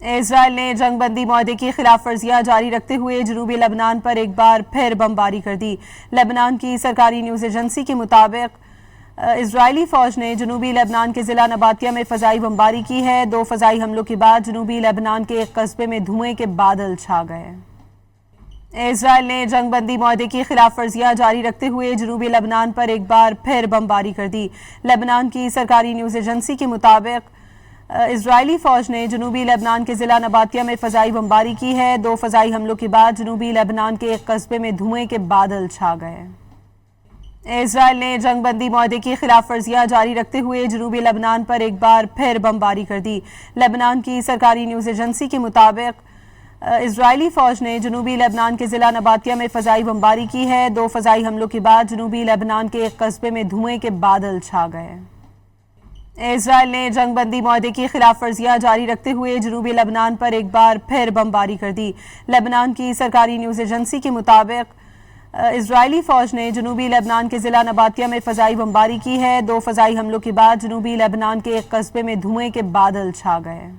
اسرائیل نے جنگ بندی معاہدے کی خلاف ورزیاں جاری رکھتے ہوئے جنوبی لبنان پر ایک بار پھر بمباری کر دی۔ لبنان کی سرکاری نیوز ایجنسی کے مطابق اسرائیلی فوج نے جنوبی لبنان کے ضلع نباتیہ میں فضائی بمباری کی ہے۔ 2 فضائی حملوں کے بعد جنوبی لبنان کے ایک قصبے میں دھوئیں کے بادل چھا گئے۔ اسرائیل نے جنگ بندی معاہدے کی خلاف ورزیاں جاری رکھتے ہوئے جنوبی لبنان پر ایک بار پھر بمباری کر دی۔ لبنان کی سرکاری نیوز ایجنسی کے مطابق اسرائیلی فوج نے جنوبی لبنان کے ضلع نباتیہ میں فضائی بمباری کی ہے۔ 2 فضائی حملوں کے بعد جنوبی لبنان کے ایک قصبے میں دھوئیں کے بادل چھا گئے۔ اسرائیل نے جنگ بندی معاہدے کی خلاف ورزیاں جاری رکھتے ہوئے جنوبی لبنان پر ایک بار پھر بمباری کر دی۔ لبنان کی سرکاری نیوز ایجنسی کے مطابق اسرائیلی فوج نے جنوبی لبنان کے ضلع نباتیہ میں فضائی بمباری کی ہے۔ 2 فضائی حملوں کے بعد جنوبی لبنان کے ایک قصبے میں دھوئیں کے بادل چھا گئے۔ اسرائیل نے جنگ بندی معاہدے کی خلاف ورزیاں جاری رکھتے ہوئے جنوبی لبنان پر ایک بار پھر بمباری کر دی۔ لبنان کی سرکاری نیوز ایجنسی کے مطابق اسرائیلی فوج نے جنوبی لبنان کے ضلع نباتیہ میں فضائی بمباری کی ہے۔ 2 فضائی حملوں کے بعد جنوبی لبنان کے ایک قصبے میں دھوئیں کے بادل چھا گئے۔